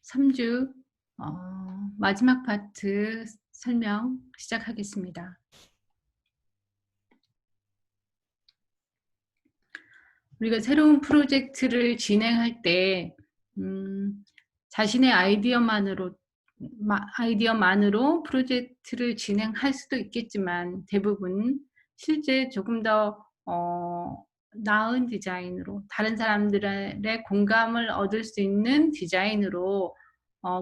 3주 마지막 파트 설명 시작하겠습니다. 우리가 새로운 프로젝트를 진행할 때 자신의 아이디어만으로 프로젝트를 진행할 수도 있겠지만 대부분 실제 조금 더 나은 디자인으로 다른 사람들의 공감을 얻을 수 있는 디자인으로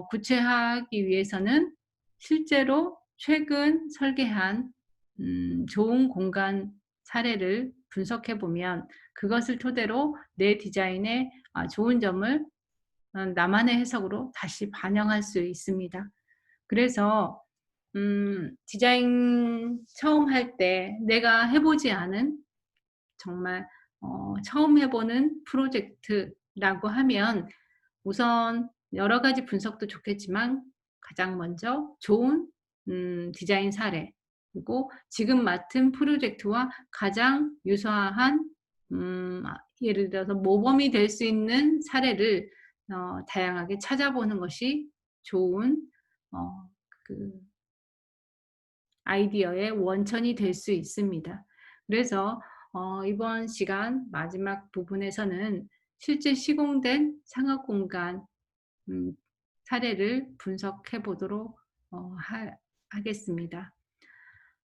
구체화하기 위해서는 실제로 최근 설계한 좋은 공간 사례를 분석해 보면 그것을 토대로 내 디자인의 좋은 점을 나만의 해석으로 다시 반영할 수 있습니다. 그래서 디자인 처음 할 때 내가 해보지 않은 정말 처음 해보는 프로젝트라고 하면 우선 여러 가지 분석도 좋겠지만 가장 먼저 좋은 디자인 사례, 그리고 지금 맡은 프로젝트와 가장 유사한 예를 들어서 모범이 될 수 있는 사례를 다양하게 찾아보는 것이 좋은 그 아이디어의 원천이 될 수 있습니다. 그래서 이번 시간 마지막 부분에서는 실제 시공된 상업공간 사례를 분석해 보도록 하겠습니다.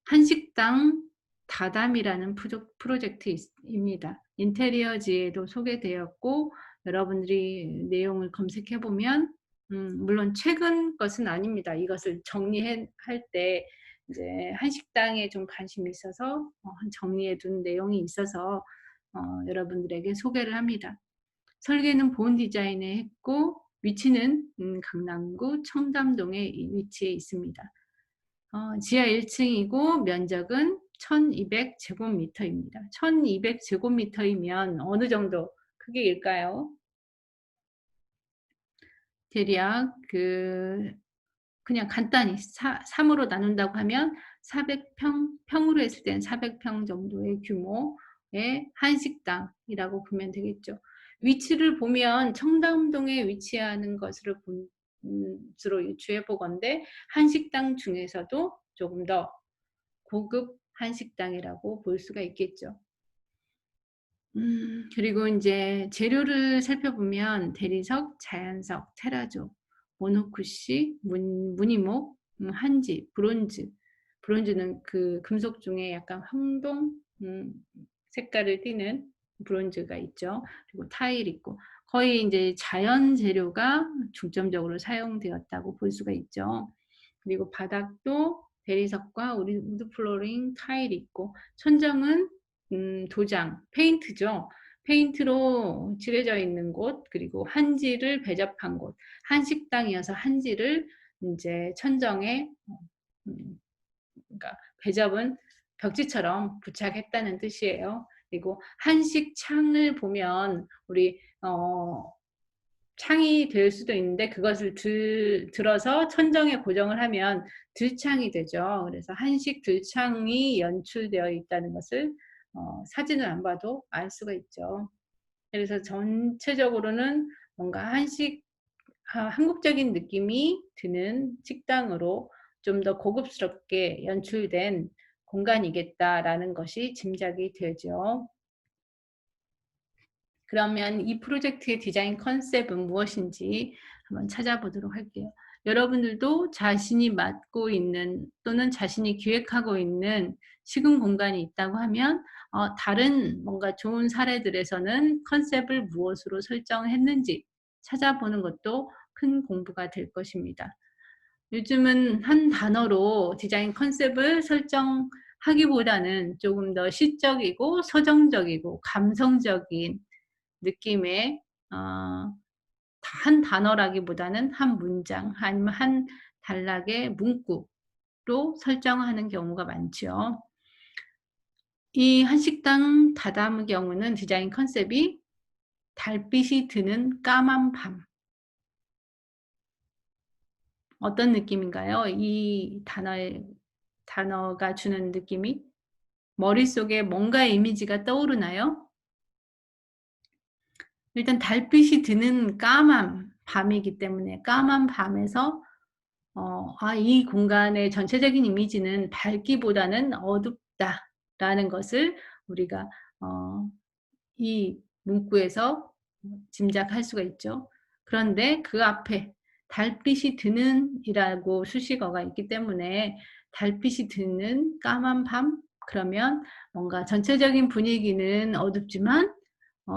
한식당 다담이라는 프로젝트입니다. 인테리어지에도 소개되었고 여러분들이 내용을 검색해 보면 물론 최근 것은 아닙니다. 이것을 정리할 때 이제 한식당에 좀 관심이 있어서 정리해 둔 내용이 있어서 여러분들에게 소개를 합니다. 설계는 본 디자인에 했고 위치는 강남구 청담동에 위치해 있습니다. 지하 1층이고 면적은 1200제곱미터입니다. 1200제곱미터이면 어느 정도 크기일까요? 대략 그냥 간단히 3으로 나눈다고 하면 400평으로 했을 때는 400평 정도의 규모의 한식당이라고 보면 되겠죠. 위치를 보면 청담동에 위치하는 것으로 유추해 보건대 한식당 중에서도 조금 더 고급 한식당이라고 볼 수가 있겠죠. 그리고 이제 재료를 살펴보면 대리석, 자연석, 테라조, 모노쿠시, 무늬목, 한지, 브론즈. 브론즈는 그 금속 중에 약간 황동 색깔을 띠는 브론즈가 있죠. 그리고 타일 있고 거의 이제 자연 재료가 중점적으로 사용되었다고 볼 수가 있죠. 그리고 바닥도 대리석과 우드 플로링 타일 있고 천정은 도장, 페인트죠. 페인트로 칠해져 있는 곳, 그리고 한지를 배접한 곳, 한식당이어서 한지를 이제 천정에 그러니까 배접은 벽지처럼 부착했다는 뜻이에요. 그리고 한식 창을 보면 우리 창이 될 수도 있는데 그것을 들어서 천정에 고정을 하면 들창이 되죠. 그래서 한식 들창이 연출되어 있다는 것을 사진을 안 봐도 알 수가 있죠. 그래서 전체적으로는 뭔가 한국적인 느낌이 드는 식당으로 좀 더 고급스럽게 연출된 공간이겠다라는 것이 짐작이 되죠. 그러면 이 프로젝트의 디자인 컨셉은 무엇인지 한번 찾아보도록 할게요. 여러분들도 자신이 맡고 있는 또는 자신이 기획하고 있는 시공 공간이 있다고 하면 다른 뭔가 좋은 사례들에서는 컨셉을 무엇으로 설정했는지 찾아보는 것도 큰 공부가 될 것입니다. 요즘은 한 단어로 디자인 컨셉을 설정하기보다는 조금 더 시적이고 서정적이고 감성적인 느낌의 한 단어라기보다는 한 문장 아니면 한 단락의 문구로 설정하는 경우가 많죠. 이 한식당 다담의 경우는 디자인 컨셉이 달빛이 드는 까만 밤. 어떤 느낌인가요? 이 단어가 주는 느낌이 머릿속에 뭔가의 이미지가 떠오르나요? 일단 달빛이 드는 까만 밤이기 때문에 까만 밤에서 이 공간의 전체적인 이미지는 밝기보다는 어둡다라는 것을 우리가 어 이 문구에서 짐작할 수가 있죠. 그런데 그 앞에 달빛이 드는 이라고 수식어가 있기 때문에 달빛이 드는 까만 밤, 그러면 뭔가 전체적인 분위기는 어둡지만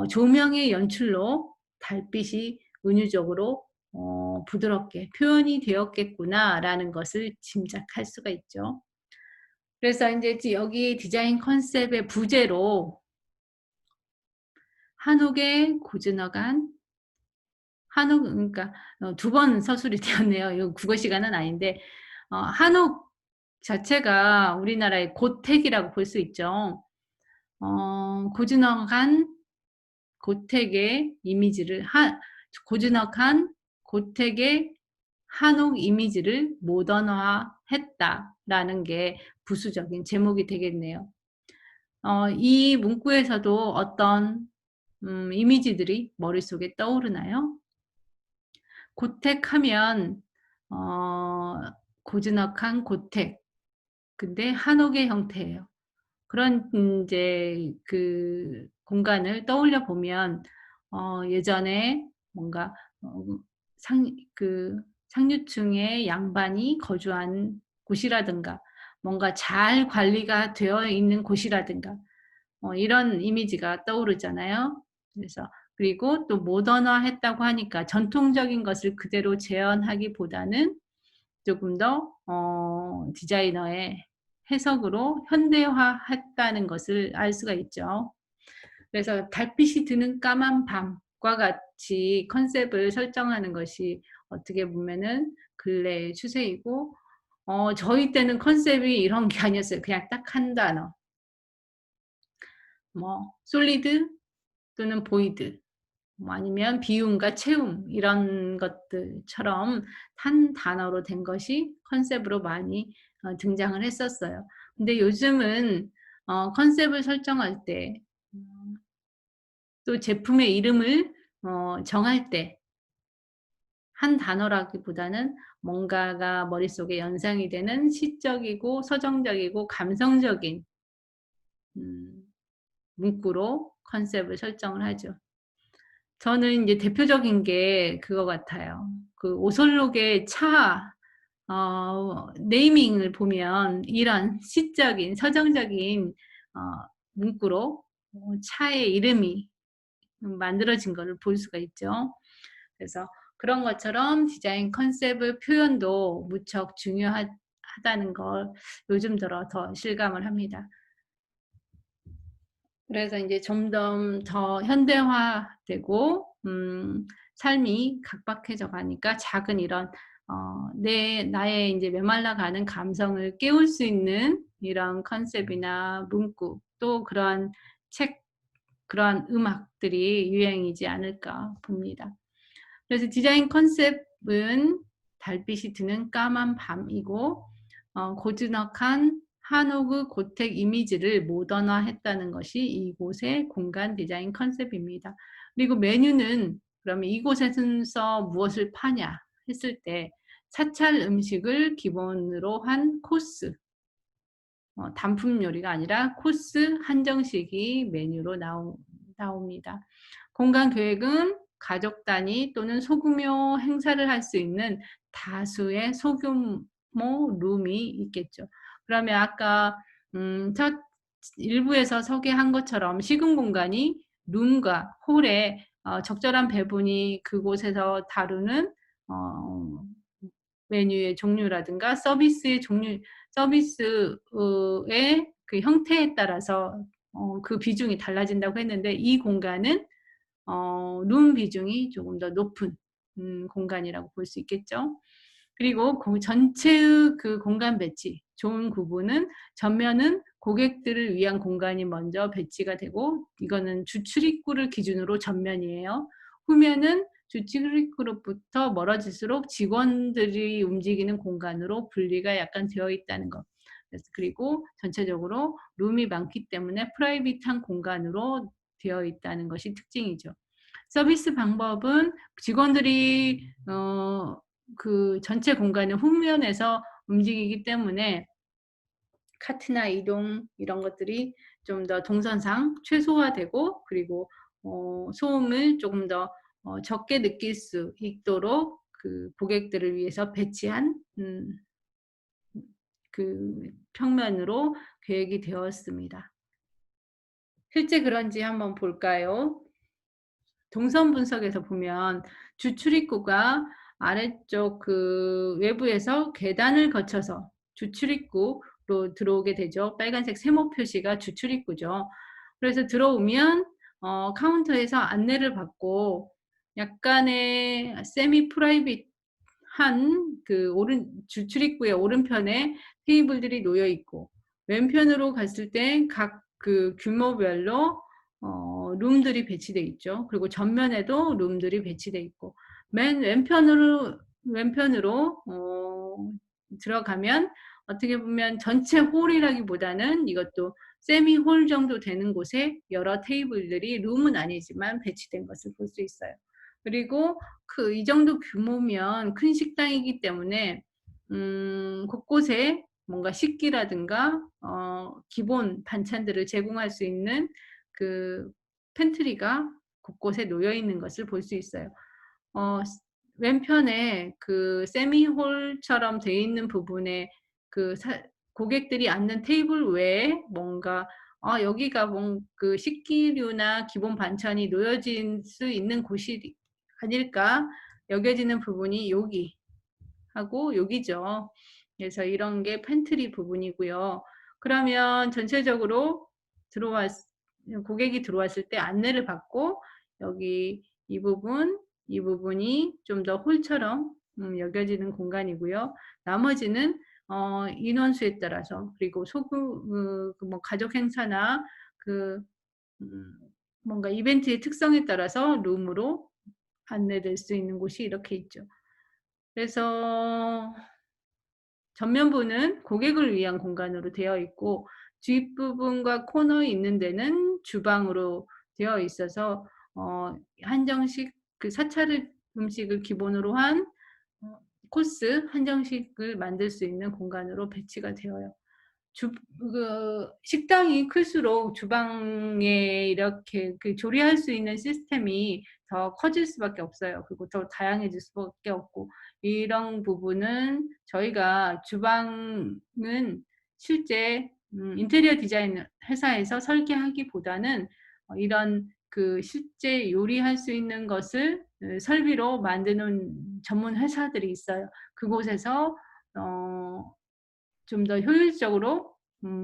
조명의 연출로 달빛이 은유적으로 부드럽게 표현이 되었겠구나라는 것을 짐작할 수가 있죠. 그래서 인제 여기 디자인 컨셉의 부제로 한옥의 고즈넉한 한옥, 그러니까 두 번 서술이 되었네요. 이거 국어 시간은 아닌데 한옥 자체가 우리나라의 고택이라고 볼 수 있죠. 고즈넉한 고택의 이미지를 고즈넉한 고택의 한옥 이미지를 모던화했다라는 게 부수적인 제목이 되겠네요. 이 문구에서도 어떤 이미지들이 머릿속에 떠오르나요? 고택하면 고즈넉한 고택, 근데 한옥의 형태예요. 그런 인제 그 공간을 떠올려 보면 예전에 뭔가 어 상 그 상류층의 양반이 거주한 곳이라든가 뭔가 잘 관리가 되어 있는 곳이라든가 이런 이미지가 떠오르잖아요. 그래서 그리고 또 모던화했다고 하니까 전통적인 것을 그대로 재현하기보다는 조금 더 디자이너의 해석으로 현대화했다는 것을 알 수가 있죠. 그래서 달빛이 드는 까만 밤과 같이 컨셉을 설정하는 것이 어떻게 보면은 근래의 추세이고 저희 때는 컨셉이 이런 게 아니었어요. 그냥 딱 한 단어. 뭐 솔리드 또는 보이드, 뭐 아니면 비움과 채움 이런 것들처럼 한 단어로 된 것이 컨셉으로 많이 등장을 했었어요. 근데 요즘은 컨셉을 설정할 때 또 제품의 이름을 정할 때 한 단어라기보다는 뭔가가 머릿속에 연상이 되는 시적이고 서정적이고 감성적인 음 문구로 컨셉을 설정을 하죠. 저는 인제 대표적인 게 그거 같아요. 그 오설록의 차 네이밍을 보면 이런 시적인 서정적인 어 문구로 차의 이름이 만들어진 거를 볼 수가 있죠. 그래서 그런 것처럼 디자인 컨셉의 표현도 무척 중요하다는 걸 요즘 들어 더 실감을 합니다. 그래서 인제 점점 더 현대화되고 삶이 각박해져 가니까 작은 이런 나의 인제 메말라 가는 감성을 깨울 수 있는 이런 컨셉이나 문구, 또 그러한 책, 그러한 음악들이 유행이지 않을까 봅니다. 그래서 디자인 컨셉은 달빛이 드는 까만 밤이고 고즈넉한 한옥의 고택 이미지를 모던화했다는 것이 이곳의 공간 디자인 컨셉입니다. 그리고 메뉴는 그러면 이곳에서 무엇을 파냐 했을 때 사찰 음식을 기본으로 한 코스, 단품 요리가 아니라 코스 한정식이 메뉴로 나옵니다. 공간 계획은 가족 단위 또는 소규모 행사를 할 수 있는 다수의 소규모 룸이 있겠죠. 그러면 아까 첫 일부에서 소개한 것처럼 시공 공간이 룸과 홀에 적절한 배분이 그곳에서 다루는 어 메뉴의 종류라든가 서비스의 종류, 서비스의 그 형태에 따라서 그 비중이 달라진다고 했는데, 이 공간은 룸 비중이 조금 더 높은 공간이라고 볼 수 있겠죠. 그리고 전체의 그 공간 배치, 좋은 구분은 전면은 고객들을 위한 공간이 먼저 배치가 되고, 이거는 주 출입구를 기준으로 전면이에요. 후면은 주 출입구로부터 멀어질수록 직원들이 움직이는 공간으로 분리가 약간 되어 있다는 것. 그리고 전체적으로 룸이 많기 때문에 프라이빗한 공간으로 되어 있다는 것이 특징이죠. 서비스 방법은 직원들이 그 전체 공간을 후면에서 움직이기 때문에 카트나 이동 이런 것들이 좀 더 동선상 최소화되고, 그리고 소음을 조금 더 적게 느낄 수 있도록 그 고객들을 위해서 배치한 그 평면으로 계획이 되었습니다. 실제 그런지 한번 볼까요? 동선 분석에서 보면 주 출입구가 아래쪽 그 외부에서 계단을 거쳐서 주 출입구로 들어오게 되죠. 빨간색 세모 표시가 주 출입구죠. 그래서 들어오면 카운터에서 안내를 받고 약간의 세미 프라이빗한 그 주 출입구의 오른편에 테이블들이 놓여 있고, 왼편으로 갔을 때 각 그 규모별로 룸들이 배치돼 있죠. 그리고 전면에도 룸들이 배치돼 있고, 맨 왼편으로 들어가면 어떻게 보면 전체 홀이라기보다는 이것도 세미 홀 정도 되는 곳에 여러 테이블들이 룸은 아니지만 배치된 것을 볼 수 있어요. 그리고 이 정도 규모면 큰 식당이기 때문에 곳곳에 뭔가 식기라든가 기본 반찬들을 제공할 수 있는 그 팬트리가 곳곳에 놓여 있는 것을 볼 수 있어요. 왼편에 그 세미홀처럼 되어 있는 부분에 그 고객들이 앉는 테이블 외에 뭔가 여기가 그 식기류나 기본 반찬이 놓여질 수 있는 곳이 아닐까 여겨지는 부분이 여기 하고 여기죠. 그래서 이런 게 팬트리 부분이고요. 그러면 전체적으로 고객이 들어왔을 때 안내를 받고 여기 이 부분이 좀 더 홀처럼 여겨지는 공간이고요. 나머지는 인원수에 따라서, 그리고 뭐 가족 행사나 그 뭔가 이벤트의 특성에 따라서 룸으로 안내될 수 있는 곳이 이렇게 있죠. 그래서 전면부는 고객을 위한 공간으로 되어 있고, 뒷부분과 코너에 있는 데는 주방으로 되어 있어서 한정식 그 사차를 음식을 기본으로 한 코스 한정식을 만들 수 있는 공간으로 배치가 되어요. 식당이 클수록 주방에 이렇게 조리할 수 있는 시스템이 더 커질 수밖에 없어요. 그리고 더 다양해질 수밖에 없고, 이런 부분은 저희가 주방은 실제 인테리어 디자인 회사에서 설계하기보다는 이런 실제 요리할 수 있는 것을 설비로 만드는 전문 회사들이 있어요. 그곳에서 좀 더 효율적으로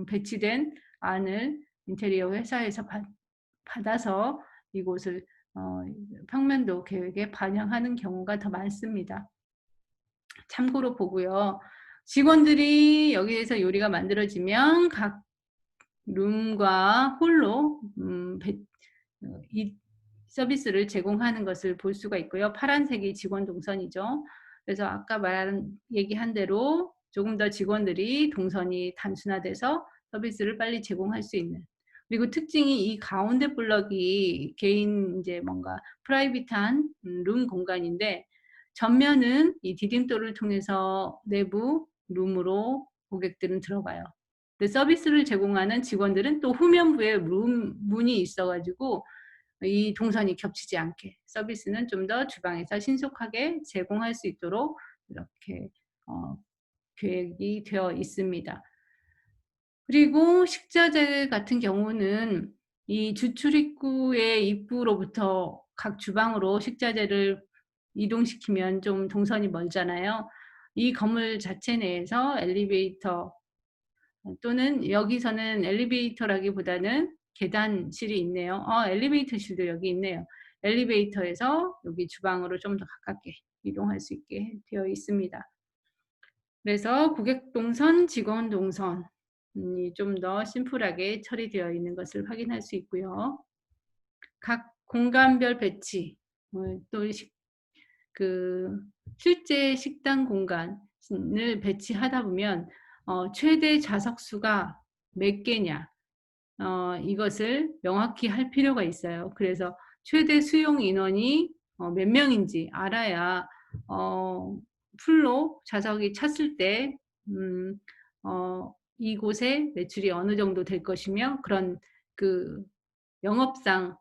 배치된 안을 인테리어 회사에서 받아서 이곳을 평면도 계획에 반영하는 경우가 더 많습니다. 참고로 보고요. 직원들이 여기에서 요리가 만들어지면 각 룸과 홀로 이 서비스를 제공하는 것을 볼 수가 있고요. 파란색이 직원 동선이죠. 그래서 아까 얘기한 대로 조금 더 직원들이 동선이 단순화돼서 서비스를 빨리 제공할 수 있는, 그리고 특징이 이 가운데 블럭이 개인 이제 뭔가 프라이빗한 룸 공간인데, 전면은 이 디딤돌을 통해서 내부 룸으로 고객들은 들어가요. 근데 서비스를 제공하는 직원들은 또 후면부에 문이 있어가지고 이 동선이 겹치지 않게 서비스는 좀 더 주방에서 신속하게 제공할 수 있도록 이렇게 계획이 되어 있습니다. 그리고 식자재 같은 경우는 이 주출입구의 입구로부터 각 주방으로 식자재를 이동시키면 좀 동선이 멀잖아요. 이 건물 자체 내에서 엘리베이터 또는 여기서는 엘리베이터라기보다는 계단실이 있네요. 엘리베이터실도 여기 있네요. 엘리베이터에서 여기 주방으로 좀 더 가깝게 이동할 수 있게 되어 있습니다. 그래서 고객 동선, 직원 동선이 좀 더 심플하게 처리되어 있는 것을 확인할 수 있고요. 각 공간별 배치, 또 실제 식당 공간을 배치하다 보면 최대 좌석수가 몇 개냐 이것을 명확히 할 필요가 있어요. 그래서 최대 수용 인원이 몇 명인지 알아야 풀로 좌석이 찼을 때 음 이곳의 매출이 어느 정도 될 것이며 그런 그 영업상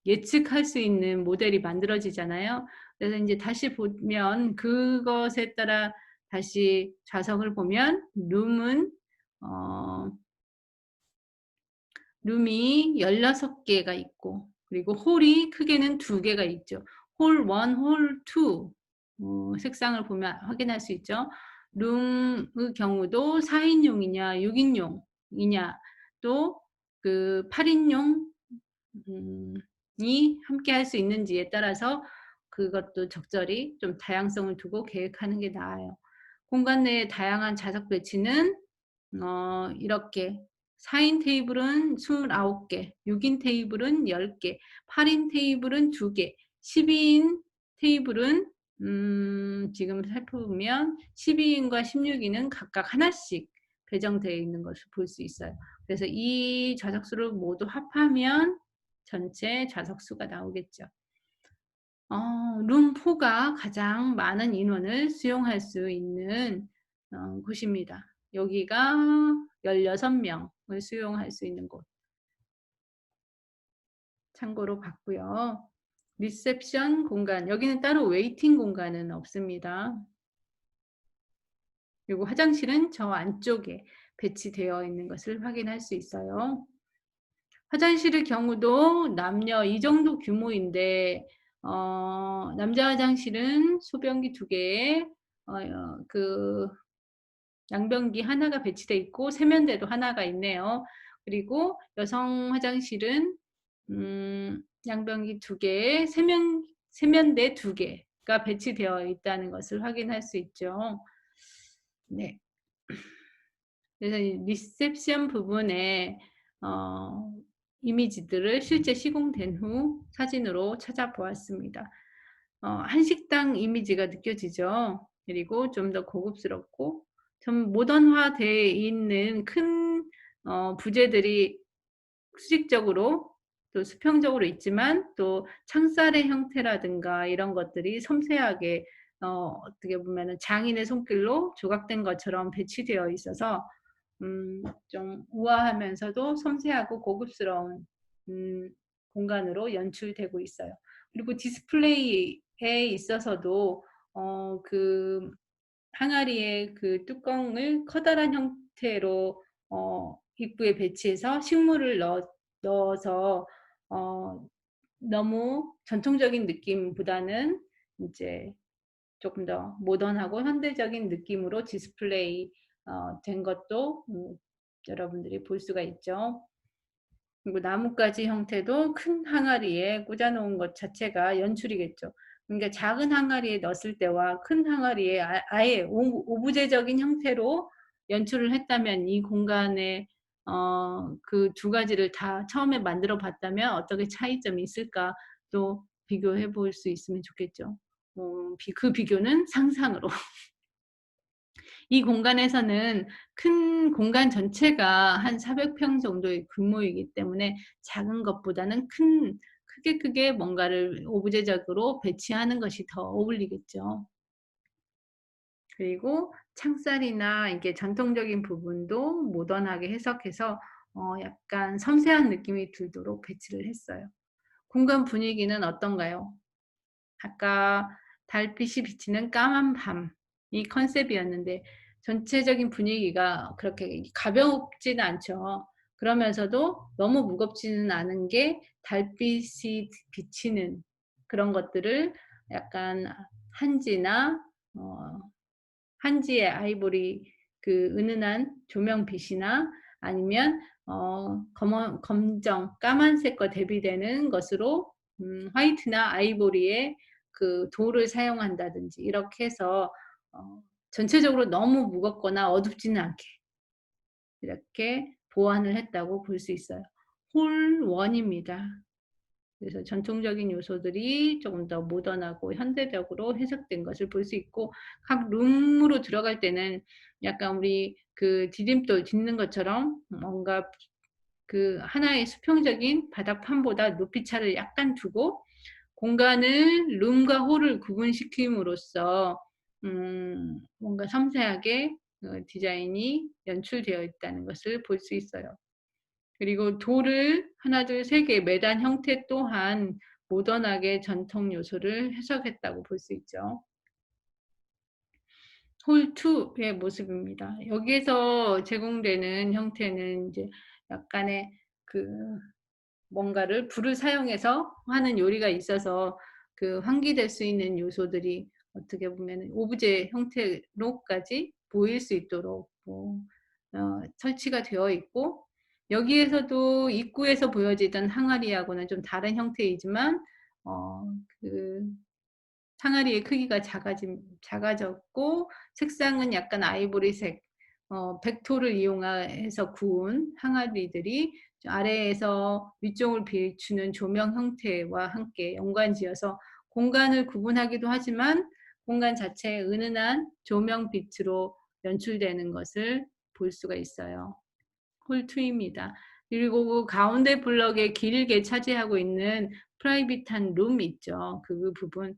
예측할 수 있는 모델이 만들어지잖아요. 그래서 인제 다시 보면 그것에 따라 다시 좌석을 보면 어 룸이 16 개가 있고 그리고 홀이 크게는 2 개가 있죠. 홀 1, 홀 2 색상을 보면 확인할 수 있죠. 룸의 경우도 4 인용이냐 6 인용이냐 또 그 8 인용 이 함께 할 수 있는지에 따라서 그것도 적절히 좀 다양성을 두고 계획하는 게 나아요. 공간 내의 다양한 좌석 배치는 이렇게 4 인 테이블은 29 개, 6 인 테이블은 10 개, 8 인 테이블은 2 개, 12인 테이블은 지금 살펴보면 12 인과 16 인은 각각 하나씩 배정되어 있는 것을 볼 수 있어요. 그래서 이 좌석수를 모두 합하면 전체 좌석수가 나오겠죠. 룸4가 가장 많은 인원을 수용할 수 있는 곳입니다. 여기가 16 명을 수용할 수 있는 곳 참고로 봤고요. 리셉션 공간 여기는 따로 웨이팅 공간은 없습니다. 그리고 화장실은 저 안쪽에 배치되어 있는 것을 확인할 수 있어요. 화장실의 경우도 남녀 이 정도 규모인데 남자 화장실은 소변기 2 개에 그 양변기 하나가 배치돼 있고 세면대도 하나가 있네요. 그리고 여성 화장실은 양변기 2 개에 세면대 2 개가 배치되어 있다는 것을 확인할 수 있죠. 네. 그래서 이 리셉션 부분에 어 이미지들을 실제 시공된 후 사진으로 찾아보았습니다. 한식당 이미지가 느껴지죠. 그리고 좀 더 고급스럽고 좀 모던화돼 있는 큰 부재들이 수직적으로 또 수평적으로 있지만 또 창살의 형태라든가 이런 것들이 섬세하게 어떻게 보면은 장인의 손길로 조각된 것처럼 배치되어 있어서 좀 우아하면서도 섬세하고 고급스러운 공간으로 연출되고 있어요. 그리고 디스플레이에 있어서도 그 항아리의 그 뚜껑을 커다란 형태로 입구에 배치해서 식물을 넣어서 어 너무 전통적인 느낌보다는 인제 쪼끔 더 모던하고 현대적인 느낌으로 디스플레이 된 것도 여러분들이 볼 수가 있죠. 그리고 나뭇가지 형태도 큰 항아리에 꽂아 놓은 것 자체가 연출이겠죠. 그러니까 작은 항아리에 넣었을 때와 큰 항아리에 아예 오브제적인 형태로 연출을 했다면 이 공간에 그 두 가지를 다 처음에 만들어 봤다면 어떻게 차이점이 있을까 또 비교해 볼 수 있으면 좋겠죠. 그 비교는 상상으로. 이 공간에서는 큰 공간 전체가 한 400평 정도의 규모이기 때문에 작은 것보다는 크게 뭔가를 오브제적으로 배치하는 것이 더 어울리겠죠. 그리고 창살이나 이게 전통적인 부분도 모던하게 해석해서 약간 섬세한 느낌이 들도록 배치를 했어요. 공간 분위기는 어떤가요? 아까 달빛이 비치는 까만 밤이 컨셉이었는데 전체적인 분위기가 그렇게 가볍지는 않죠. 그러면서도 너무 무겁지는 않은 게 달빛이 비치는 그런 것들을 약간 한지나 어 한지의 아이보리 그 은은한 조명빛이나 아니면 검정 까만색과 대비되는 것으로 화이트나 아이보리의 그 돌을 사용한다든지 이렇게 해서 전체적으로 너무 무겁거나 어둡지는 않게 이렇게 보완을 했다고 볼 수 있어요. 홀 1 입니다. 그래서 전통적인 요소들이 조금 더 모던하고 현대적으로 해석된 것을 볼 수 있고 각 룸으로 들어갈 때는 약간 우리 그 디딤돌 딛는 것처럼 뭔가 그 하나의 수평적인 바닥판보다 높이 차를 약간 두고 공간을 룸과 홀을 구분시킴으로써 뭔가 섬세하게 디자인이 연출되어 있다는 것을 볼 수 있어요. 그리고 돌을 하나 둘 세 개 매단 형태 또한 모던하게 전통 요소를 해석했다고 볼 수 있죠. 홀 2의 모습입니다. 여기에서 제공되는 형태는 이제 약간의 그 뭔가를 불을 사용해서 하는 요리가 있어서 그 환기될 수 있는 요소들이 어떻게 보면은 오브제 형태로까지 보일 수 있도록 설치가 되어 있고, 여기에서도 입구에서 보여지던 항아리하고는 좀 다른 형태이지만 그 항아리의 크기가 작아졌고, 색상은 약간 아이보리색, 백토를 이용해서 구운 항아리들이 아래에서 위쪽을 비추는 조명 형태와 함께 연관지어서 공간을 구분하기도 하지만 공간 자체에 은은한 조명빛으로 연출되는 것을 볼 수가 있어요. 홀 2입니다. 그리고 그 가운데 블럭에 길게 차지하고 있는 프라이빗한 룸 있죠. 그 부분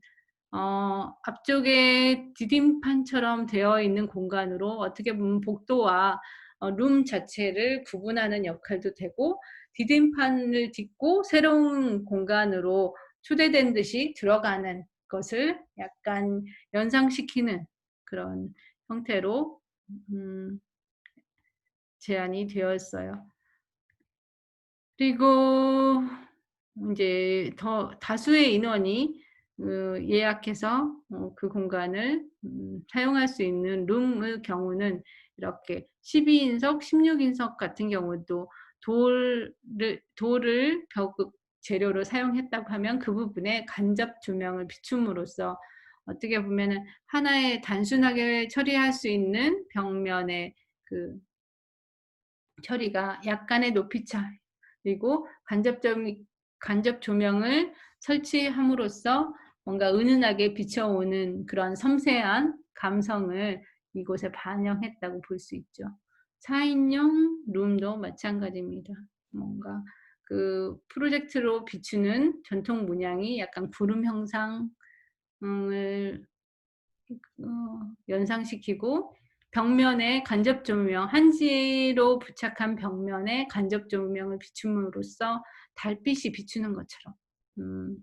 앞쪽에 디딤판처럼 되어 있는 공간으로 어떻게 보면 복도와 룸 자체를 구분하는 역할도 되고, 디딤판을 딛고 새로운 공간으로 초대된 듯이 들어가는 것을 약간 연상시키는 그런 형태로 음 제안이 되었어요. 그리고 인제 더 다수의 인원이 예약해서 그 공간을 사용할 수 있는 룸의 경우는 이렇게 12인석, 16인석 같은 경우도 돌을 벽 재료로 사용했다고 하면 그 부분에 간접 조명을 비춤으로써 어떻게 보면은 하나의 단순하게 처리할 수 있는 벽면의 그 처리가 약간의 높이 차, 그리고 간접 조명을 설치함으로써 뭔가 은은하게 비춰오는 그런 섬세한 감성을 이곳에 반영했다고 볼 수 있죠. 4인용 룸도 마찬가지입니다. 뭔가 그 프로젝트로 비추는 전통 문양이 약간 구름 형상을 연상시키고, 벽면에 간접 조명, 한지로 부착한 벽면에 간접 조명을 비춤으로써 달빛이 비추는 것처럼 음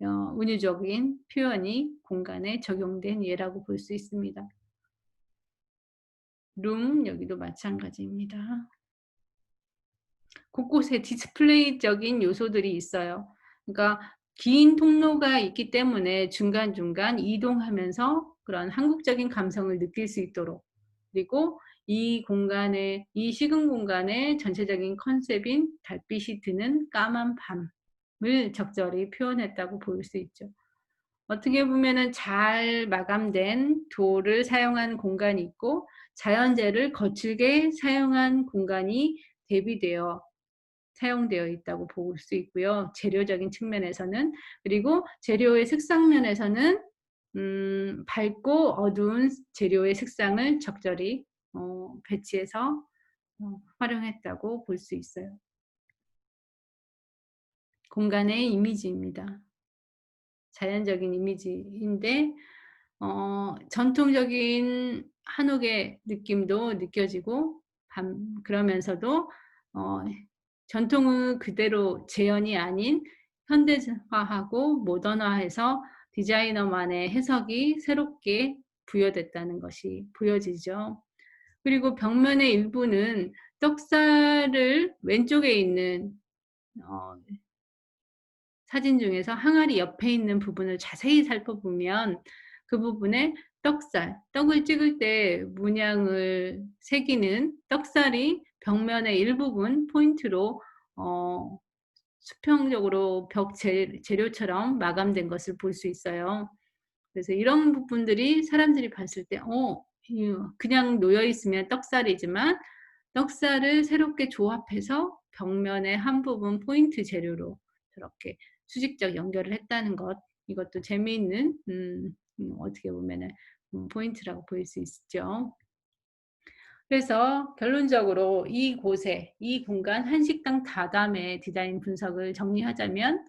은유적인 표현이 공간에 적용된 예라고 볼 수 있습니다. 룸 여기도 마찬가지입니다. 곳곳에 디스플레이적인 요소들이 있어요. 그러니까 긴 통로가 있기 때문에 중간중간 이동하면서 그런 한국적인 감성을 느낄 수 있도록, 그리고 이 식은 공간의 전체적인 컨셉인 달빛이 드는 까만 밤을 적절히 표현했다고 볼 수 있죠. 어떻게 보면은 잘 마감된 돌을 사용한 공간이 있고, 자연재를 거칠게 사용한 공간이 대비되어 사용되어 있다고 볼 수 있고요. 재료적인 측면에서는. 그리고 재료의 색상 면에서는 밝고 어두운 재료의 색상을 적절히 배치해서 활용했다고 볼 수 있어요. 공간의 이미지입니다. 자연적인 이미지인데 전통적인 한옥의 느낌도 느껴지고, 그러면서도 어 전통은 그대로 재현이 아닌 현대화하고 모던화해서 디자이너만의 해석이 새롭게 부여됐다는 것이 보여지죠. 그리고 벽면의 일부는 떡살을 왼쪽에 있는 어 사진 중에서 항아리 옆에 있는 부분을 자세히 살펴보면 그 부분에 떡을 찍을 때 문양을 새기는 떡살이 벽면의 일부분 포인트로 어 수평적으로 벽 재료처럼 마감된 것을 볼 수 있어요. 그래서 이런 부분들이 사람들이 봤을 때 이 그냥 놓여 있으면 떡살이지만 떡살을 새롭게 조합해서 벽면의 한 부분 포인트 재료로 저렇게 수직적 연결을 했다는 것, 이것도 재미있는 어떻게 보면은 포인트라고 보일 수 있죠. 그래서 결론적으로 이 공간 한식당 다담의 디자인 분석을 정리하자면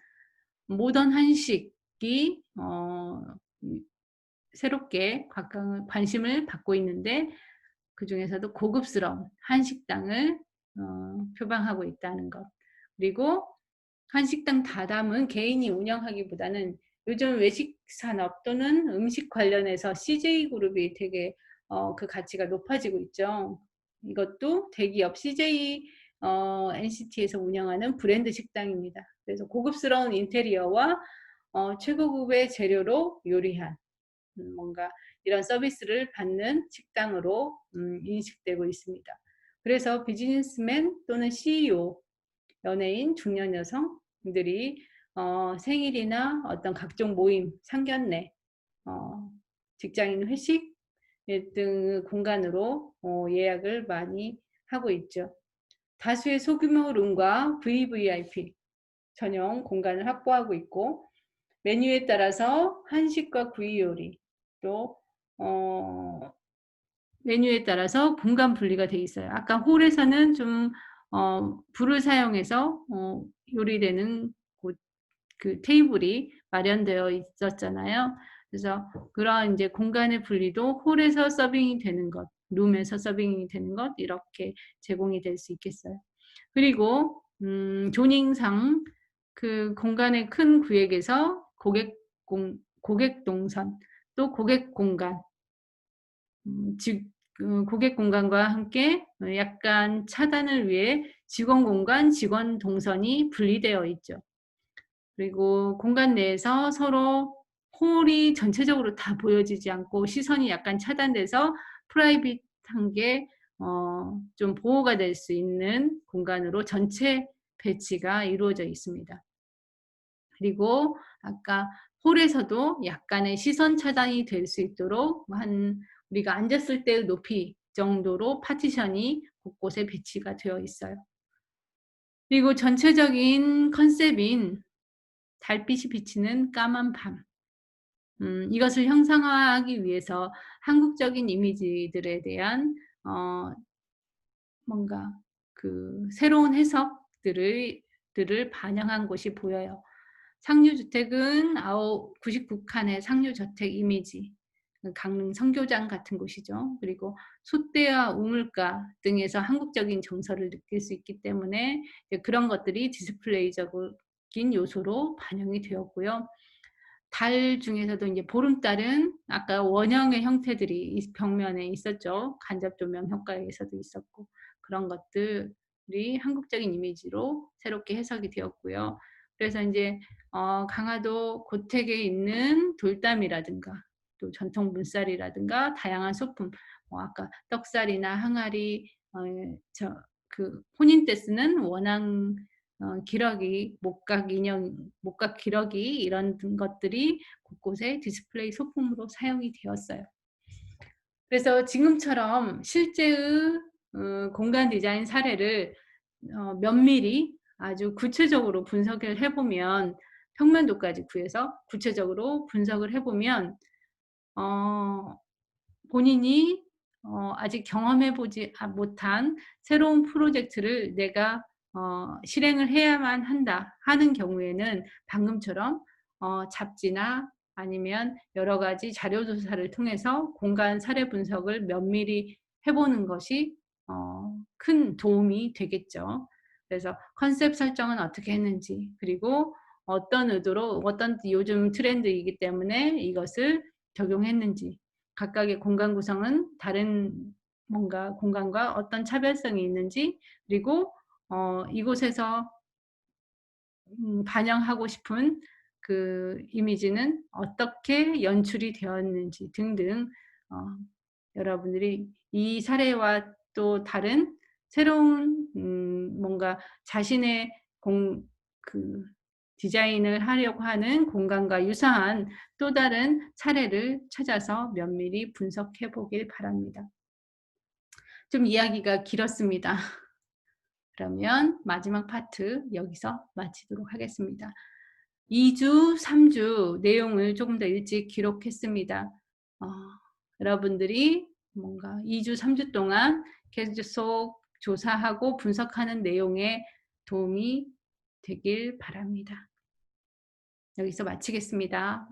모던 한식, 각기 새롭게 관심을 받고 있는데 그중에서도 고급스러운 한식당을 표방하고 있다는 것. 그리고 한식당 다담은 개인이 운영하기보다는 요즘 외식 산업 또는 음식 관련해서 CJ그룹이 되게 그 가치가 높아지고 있죠. 이것도 대기업 CJ NCT에서 운영하는 브랜드 식당입니다. 그래서 고급스러운 인테리어와 최고급의 재료로 요리한 뭔가 이런 서비스를 받는 식당으로 인식되고 있습니다. 그래서 비즈니스맨 또는 CEO, 연예인, 중년 여성들이 생일이나 어떤 각종 모임, 상견례, 직장인 회식 등 공간으로 예약을 많이 하고 있죠. 다수의 소규모 룸과 VVIP 전용 공간을 확보하고 있고 메뉴에 따라서 한식과 구이 요리 또 메뉴에 따라서 공간 분리가 돼 있어요. 아까 홀에서는 좀 불을 사용해서 요리되는 곳, 그 테이블이 마련되어 있었잖아요. 그래서 그런 이제 공간의 분리도 홀에서 서빙이 되는 것, 룸에서 서빙이 되는 것 이렇게 제공이 될 수 있겠어요. 그리고 조닝상 그 공간의 큰 구역에서 고객 동선 또 고객 공간 즉 고객 공간과 함께 약간 차단을 위해 직원 공간, 직원 동선이 분리되어 있죠. 그리고 공간 내에서 서로 홀이 전체적으로 다 보여지지 않고 시선이 약간 차단돼서 프라이빗한 게 좀 보호가 될 수 있는 공간으로 전체 배치가 이루어져 있습니다. 그리고 아까 홀에서도 약간의 시선 차단이 될 수 있도록 우리가 앉았을 때의 높이 정도로 파티션이 곳곳에 배치가 되어 있어요. 그리고 전체적인 컨셉인 달빛이 비치는 까만 밤. 이것을 형상화하기 위해서 한국적인 이미지들에 대한 뭔가 그 새로운 해석들을 반영한 것이 보여요. 상류주택은 99칸의 상류주택 이미지, 강릉 성교장 같은 곳이죠. 그리고 솥대와 우물가 등에서 한국적인 정서를 느낄 수 있기 때문에 그런 것들이 디스플레이적인 요소로 반영이 되었고요. 달 중에서도 이제 보름달은 아까 원형의 형태들이 벽면에 있었죠. 간접 조명 효과에서도 있었고 그런 것들이 한국적인 이미지로 새롭게 해석이 되었고요. 그래서 이제 강화도 고택에 있는 돌담이라든가 또 전통 문살이라든가 다양한 소품, 아까 떡살이나 항아리, 그 혼인 때 쓰는 원앙 기러기, 목각 인형, 목각 기러기 이런 것들이 곳곳에 디스플레이 소품으로 사용이 되었어요. 그래서 지금처럼 실제의 공간 디자인 사례를 면밀히 아주 구체적으로 분석을 해보면 평면도까지 구해서 구체적으로 분석을 해보면 본인이 아직 경험해보지 못한 새로운 프로젝트를 내가 실행을 해야만 한다 하는 경우에는 방금처럼 잡지나 아니면 여러 가지 자료 조사를 통해서 공간 사례 분석을 면밀히 해보는 것이 큰 도움이 되겠죠. 그래서 컨셉 설정은 어떻게 했는지, 그리고 어떤 의도로 어떤 요즘 트렌드이기 때문에 이것을 적용했는지, 각각의 공간 구성은 다른 뭔가 공간과 어떤 차별성이 있는지, 그리고 이곳에서 반영하고 싶은 그 이미지는 어떻게 연출이 되었는지 등등 여러분들이 이 사례와 또 다른 새로운 뭔가 자신의 그 디자인을 하려고 하는 공간과 유사한 또 다른 사례를 찾아서 면밀히 분석해 보길 바랍니다. 좀 이야기가 길었습니다. 그러면 마지막 파트 여기서 마치도록 하겠습니다. 2주, 3주 내용을 조금 더 일찍 기록했습니다. 여러분들이 뭔가 2주, 3주 동안 계속 조사하고 분석하는 내용에 도움이 되길 바랍니다. 여기서 마치겠습니다.